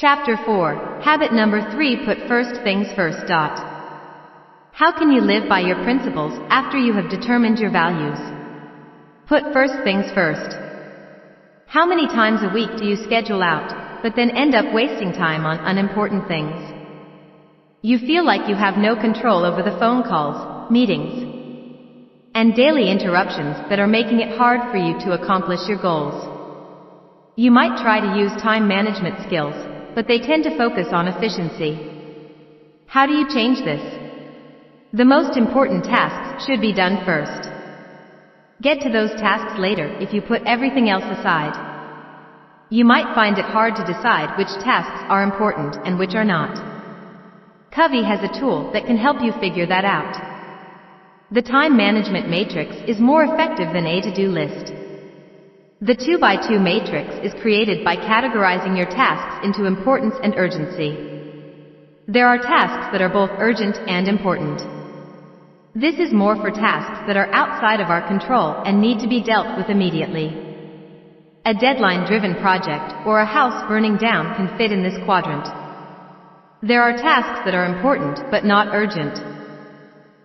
Chapter 4. Habit number 3. Put first things first. How can you live by your principles after you have determined your values? Put first things first. How many times a week do you schedule out, but then end up wasting time on unimportant things? You feel like you have no control over the phone calls, meetings, and daily interruptions that are making it hard for you to accomplish your goals. You might try to use time management skills, but they tend to focus on efficiency. How do you change this? The most important tasks should be done first. Get to those tasks later if you put everything else aside. You might find it hard to decide which tasks are important and which are not. Covey has a tool that can help you figure that out. The time management matrix is more effective than a to-do list. The 2x2 matrix is created by categorizing your tasks into importance and urgency. There are tasks that are both urgent and important. This is more for tasks that are outside of our control and need to be dealt with immediately. A deadline-driven project or a house burning down can fit in this quadrant. There are tasks that are important but not urgent.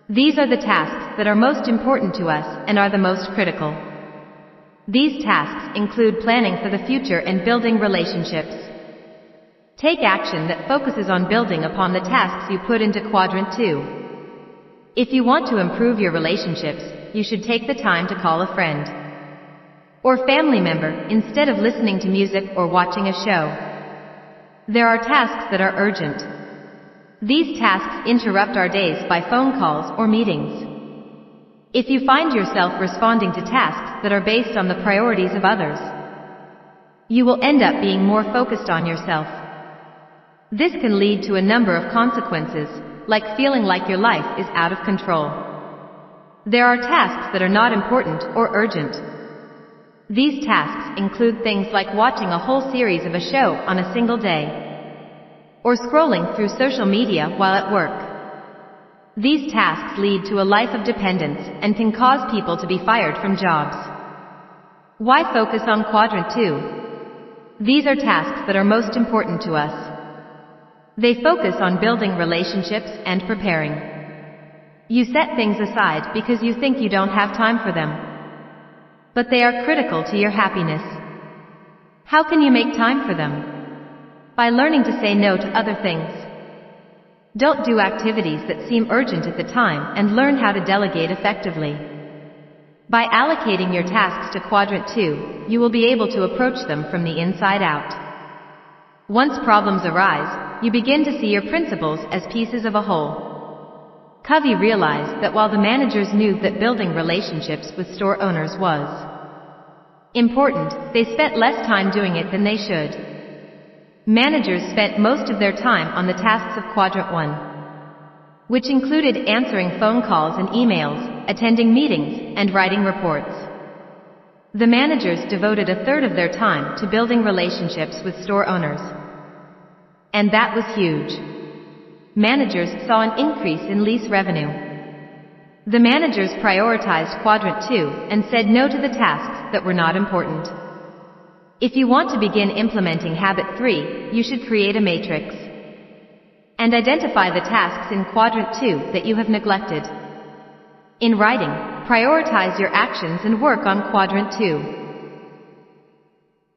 These are the tasks that are most important to us and are the most critical. These tasks include planning for the future and building relationships. Take action that focuses on building upon the tasks you put into quadrant 2. If you want to improve your relationships, you should take the time to call a friend or family member instead of listening to music or watching a show. There are tasks that are urgent. These tasks interrupt our days by phone calls or meetings. If you find yourself responding to tasks that are based on the priorities of others, you will end up being more focused on yourself. This can lead to a number of consequences, like feeling like your life is out of control. There are tasks that are not important or urgent. These tasks include things like watching a whole series of a show on a single day, or scrolling through social media while at work. These tasks lead to a life of dependence and can cause people to be fired from jobs. Why focus on quadrant 2? These are tasks that are most important to us. They focus on building relationships and preparing. You set things aside because you think you don't have time for them, but they are critical to your happiness. How can you make time for them? By learning to say no to other things. Don't do activities that seem urgent at the time and learn how to delegate effectively. By allocating your tasks to quadrant 2, you will be able to approach them from the inside out. Once problems arise, you begin to see your principles as pieces of a whole. Covey realized that while the managers knew that building relationships with store owners was important, they spent less time doing it than they should. Managers spent most of their time on the tasks of quadrant 1, which included answering phone calls and emails, attending meetings, and writing reports. The managers devoted a third of their time to building relationships with store owners. And that was huge. Managers saw an increase in lease revenue. The managers prioritized quadrant 2 and said no to the tasks that were not important. If you want to begin implementing habit 3, you should create a matrix and identify the tasks in quadrant 2 that you have neglected. In writing, prioritize your actions and work on quadrant 2.